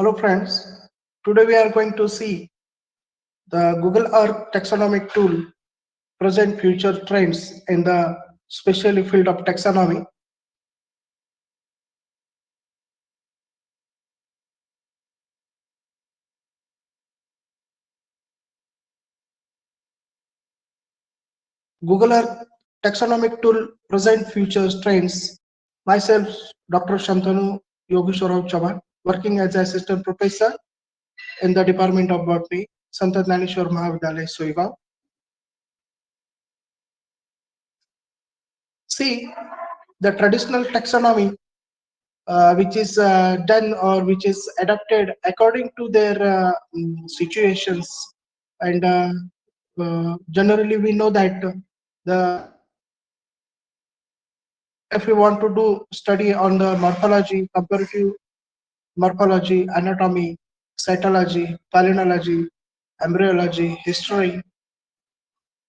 Hello friends, today we are going to see the Google Earth taxonomic tool, present future trends in the specially field of taxonomy. Google Earth taxonomic tool, present future trends. Myself, Dr. Shantanu Yogeshwarao Chavan, working as an assistant professor in the Department of Botany, Sant Jnaneshwar Mahavidyalaya, Soigaon. See, the traditional taxonomy which is done or which is adapted according to their situations, and generally we know that the if we want to do study on the morphology, comparative morphology, anatomy, cytology, palynology, embryology, history,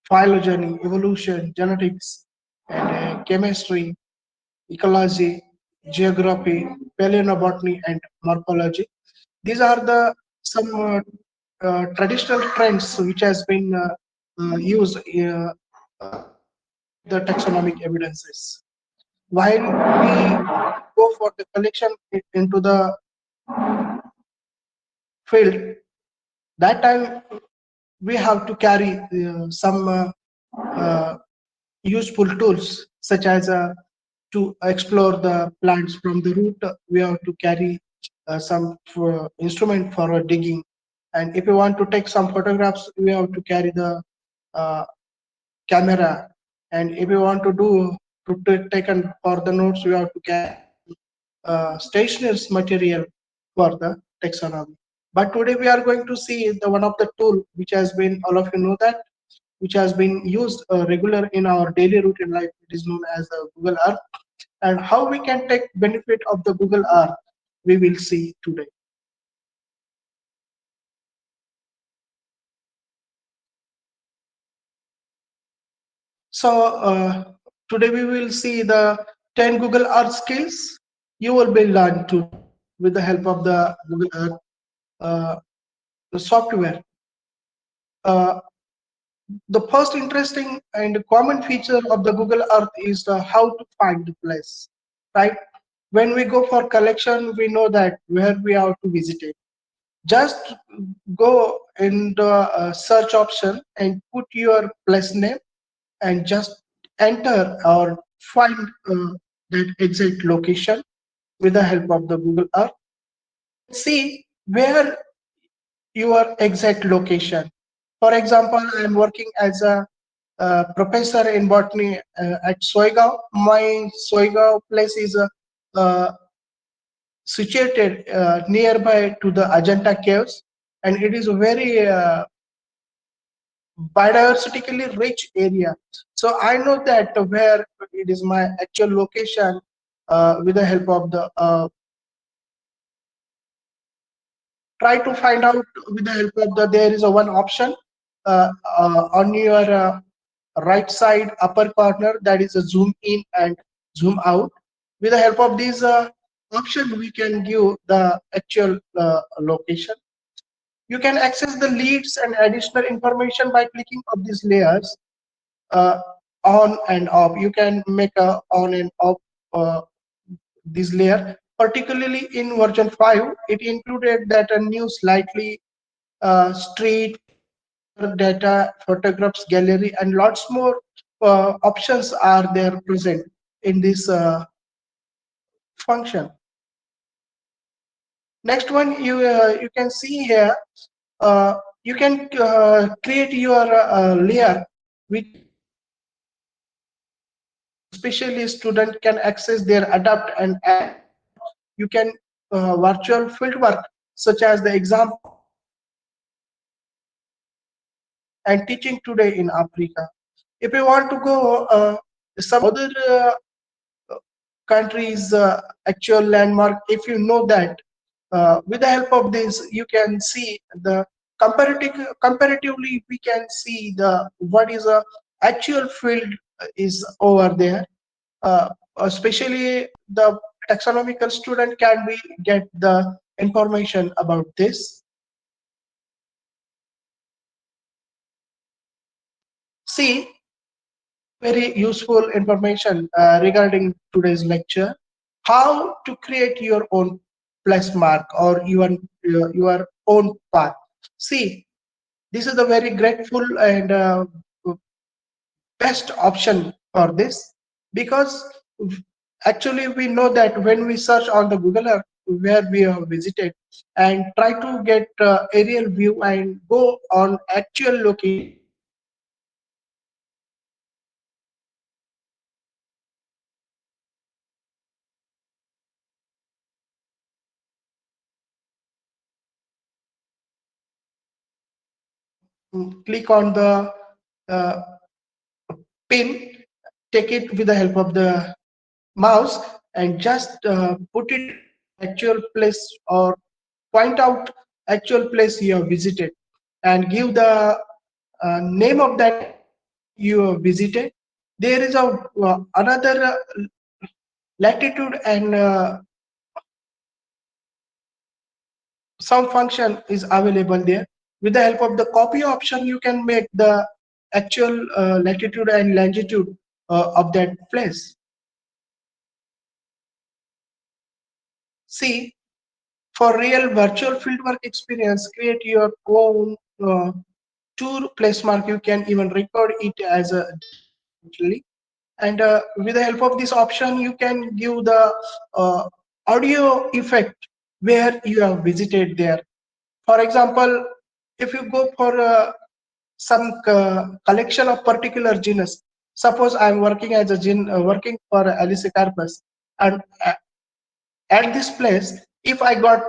phylogeny, evolution, genetics, and chemistry, ecology, geography, paleobotany, and morphology. These are the some traditional trends which has been used the taxonomic evidences. While we go for the collection into the field, that time we have to carry some useful tools such as to explore the plants from the root. We have to carry some instrument for digging, and if you want to take some photographs, we have to carry the uh, camera, and if you want to do to taken for the notes, we have to carry stationary material for the taxonomy. But today we are going to see the one of the tool which has been, all of you know that, which has been used regular in our daily routine life. It is known as the Google Earth, and how we can take benefit of the Google Earth, we will see today. So today we will see the 10 Google Earth skills you will be learned to with the help of the Google Earth software. Uh, the first interesting and common feature of the Google Earth is how to find the place, right? When we go for collection, we know that where we have to visit it. Just go in the search option and put your place name and just enter or find that exact location with the help of the Google Earth. See where your exact location. For example, I am working as a professor in botany at Soigao. My Soigao place is situated nearby to the Ajanta caves, and it is a very biodiversically rich area. So I know that where it is my actual location with the help of the try to find out with the help of the there is a one option on your right side upper corner, that is a zoom in and zoom out. With the help of this option, we can give the actual location. You can access the leads and additional information by clicking of these layers uh, on and off. You can make a on and off this layer. Particularly in version 5, it included that a new slightly street data, photographs, gallery, and lots more options are there present in this function. Next one, you can see here. You can create your layer which especially student can access their adapt and add. You can virtual fieldwork such as the exam and teaching today in Africa. If you want to go some other countries actual landmark, if you know that with the help of this you can see the comparatively we can see the what is a actual field is over there. Especially the taxonomical student can be get the information about this. See, very useful information regarding today's lecture. How to create your own plus mark or your own path. See, this is a very grateful and best option for this, because actually we know that when we search on the Google Earth where we have visited and try to get aerial view and go on actual location, click on the uh, pin, take it with the help of the mouse and just put it actual place or point out actual place you have visited and give the name of that you have visited. There is a another latitude and some function is available there. With the help of the copy option, you can make the actual latitude and longitude of that place. See, for real virtual fieldwork experience, create your own tour place mark. You can even record it as a digitally. And with the help of this option, you can give the audio effect where you have visited there. For example, if you go for some collection of particular genus, suppose I'm working as a working for Alice and at this place, if I got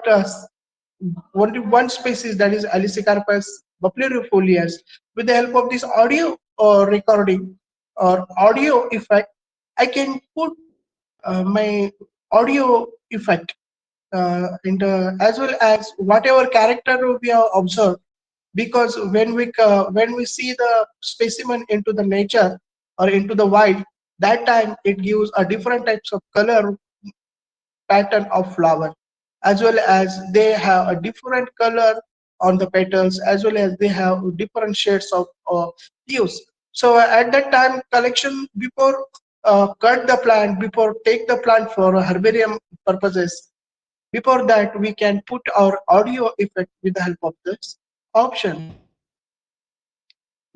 only one species, that is Alicecarpus buplirifolius, with the help of this audio recording or audio effect, I can put my audio effect and as well as whatever character we have observed, because when we see the specimen into the nature or into the wild, that time it gives a different types of color pattern of flower, as well as they have a different color on the petals, as well as they have different shades of hues. So at that time collection, before cut the plant, before take the plant for herbarium purposes, before that we can put our audio effect with the help of this option.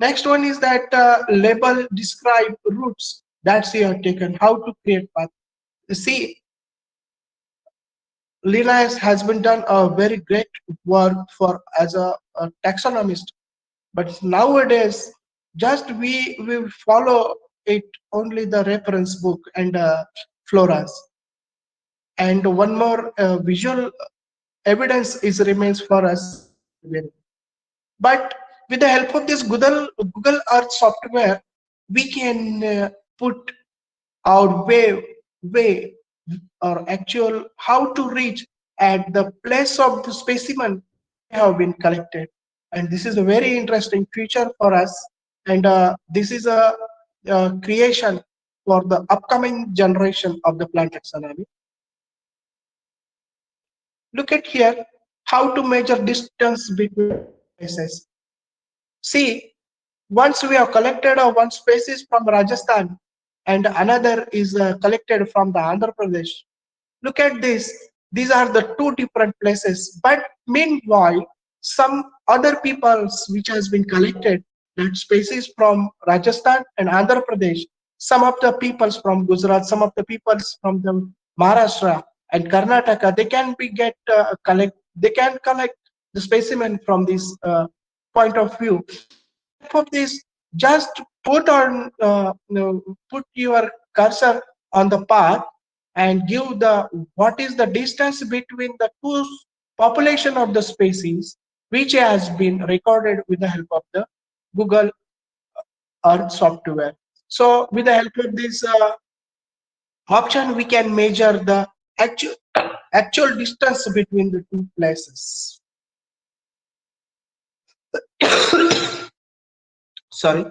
Next one is that label describe routes that's you have taken, how to create path. See, Linnaeus has been done a very great work for as a taxonomist, but nowadays just we follow it only the reference book and floras, and one more visual evidence is remains for us. But with the help of this Google Earth software, we can put our way or actual how to reach at the place of the specimen have been collected. And this is a very interesting feature for us, and this is a creation for the upcoming generation of the plant taxonomy. Look at here, how to measure distance between places. See, once we have collected one species from Rajasthan and another is collected from the Andhra Pradesh. Look at this. These are the two different places. But meanwhile, some other peoples which has been collected, that species from Rajasthan and Andhra Pradesh, some of the peoples from Gujarat, some of the peoples from the Maharashtra and Karnataka, they can be they can collect the specimen from this point of view. For this, just put your cursor on the path and give the what is the distance between the two population of the species, which has been recorded with the help of the Google Earth software. So with the help of this option, we can measure the actual distance between the two places. Sorry.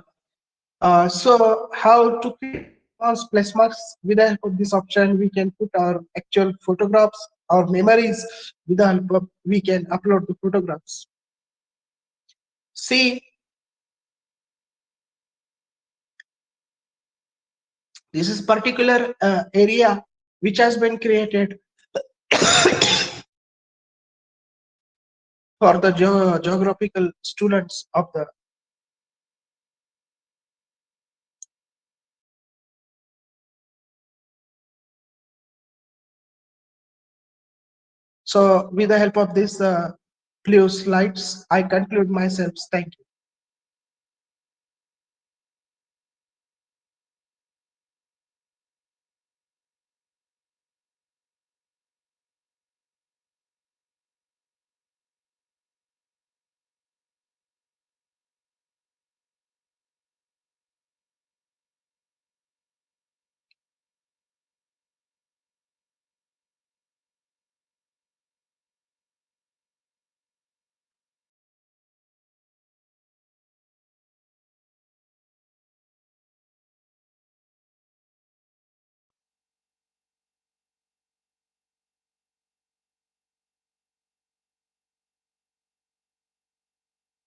So how to create plus marks? With the help of this option, we can put our actual photographs our memories. With the help of, we can upload the photographs. See, this is particular area which has been created for the geographical students of the. So with the help of this few slides, I conclude myself. Thank you.